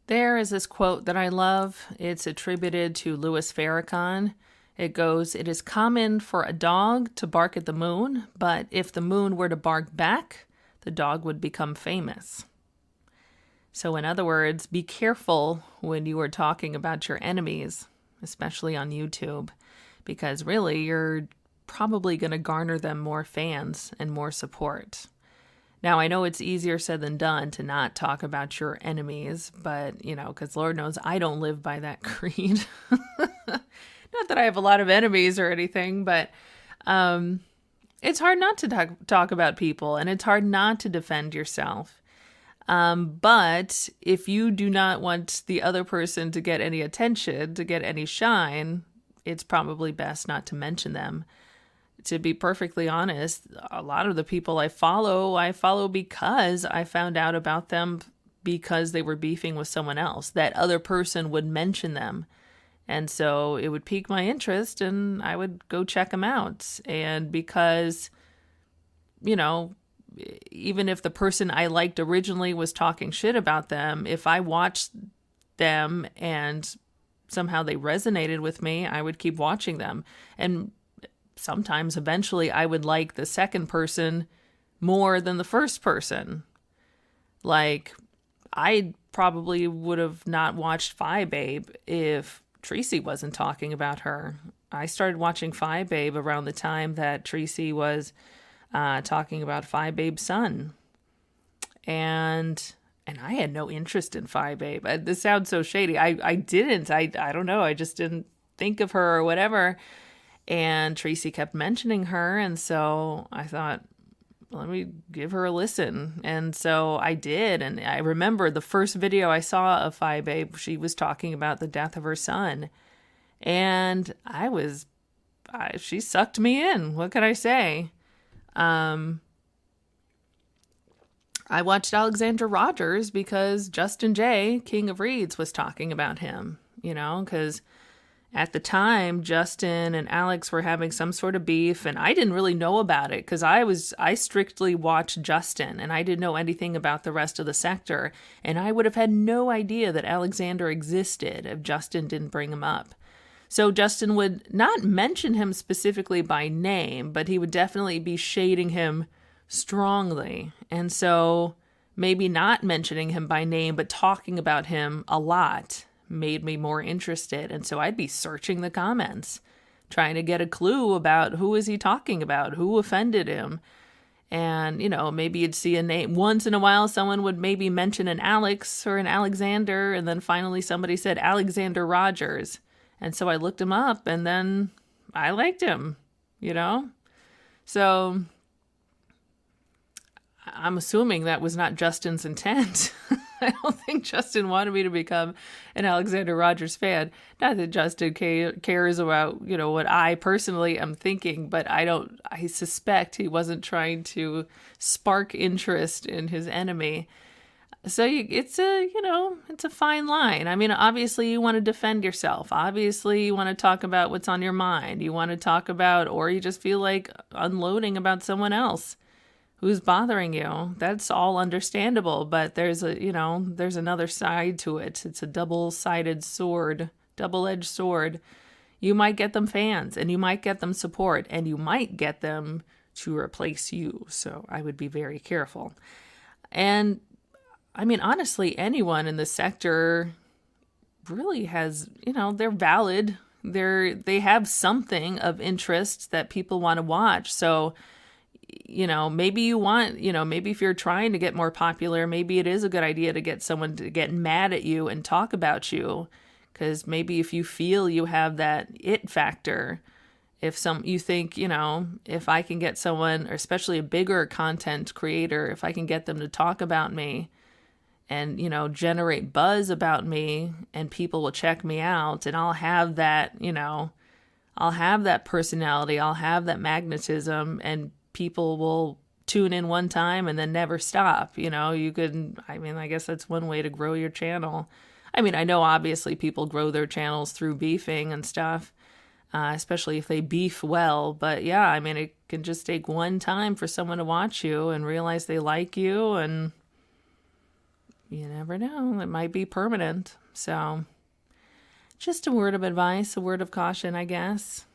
There is this quote that I love. It's attributed to Louis Farrakhan. It goes, "It is common for a dog to bark at the moon, but if the moon were to bark back, the dog would become famous." So, in other words, be careful when you are talking about your enemies, especially on YouTube, because really you're probably going to garner them more fans and more support. Now, I know it's easier said than done to not talk about your enemies, but, because Lord knows I don't live by that creed. Not that I have a lot of enemies or anything, but it's hard not to talk about people, and it's hard not to defend yourself. But if you do not want the other person to get any attention, to get any shine, it's probably best not to mention them. To be perfectly honest, a lot of the people I follow because I found out about them because they were beefing with someone else. That other person would mention them. And so it would pique my interest and I would go check them out. And because, even if the person I liked originally was talking shit about them, if I watched them and somehow they resonated with me, I would keep watching them. And sometimes eventually I would like the second person more than the first person. Like, I probably would have not watched Fi Babe if Tracy wasn't talking about her. I started watching Fi Babe around the time that Tracy was talking about Fi Babe's son. And I had no interest in Fi Babe. This sounds so shady. I didn't. I don't know. I just didn't think of her or whatever. And Tracy kept mentioning her, and so I thought, let me give her a listen. And so I did, and I remember the first video I saw of Fi Babe, she was talking about the death of her son. And she sucked me in. What can I say? I watched Alexander Rogers because Justin J, King of Reeds, was talking about him, because at the time, Justin and Alex were having some sort of beef, and I didn't really know about it because I strictly watched Justin, and I didn't know anything about the rest of the sector, and I would have had no idea that Alexander existed if Justin didn't bring him up. So Justin would not mention him specifically by name, but he would definitely be shading him strongly, and so maybe not mentioning him by name, but talking about him a lot made me more interested. And so I'd be searching the comments, trying to get a clue about who is he talking about, who offended him. And, maybe you'd see a name. Once in a while, someone would maybe mention an Alex or an Alexander. And then finally somebody said Alexander Rogers. And so I looked him up and then I liked him, So I'm assuming that was not Justin's intent. I don't think Justin wanted me to become an Alexander Rogers fan. Not that Justin cares about, what I personally am thinking, but I suspect he wasn't trying to spark interest in his enemy. So it's a fine line. I mean, obviously you want to defend yourself. Obviously you want to talk about what's on your mind. You want to talk about, or you just feel like unloading about someone else who's bothering you. That's all understandable, but there's another side to it. It's a double-edged sword. You might get them fans, and you might get them support, and you might get them to replace you. So I would be very careful. And I mean, honestly, anyone in the sector really has, they're valid. They have something of interest that people want to watch. So maybe you want, maybe if you're trying to get more popular, maybe it is a good idea to get someone to get mad at you and talk about you. Because maybe if you feel you have that it factor, you think, if I can get someone, or especially a bigger content creator, if I can get them to talk about me and, generate buzz about me, and people will check me out, and I'll have that personality, I'll have that magnetism, and people will tune in one time and then never stop. I guess that's one way to grow your channel. I mean, I know obviously people grow their channels through beefing and stuff, especially if they beef well. But yeah, I mean, it can just take one time for someone to watch you and realize they like you, and, You never know. It might be permanent. So just a word of advice, a word of caution, I guess.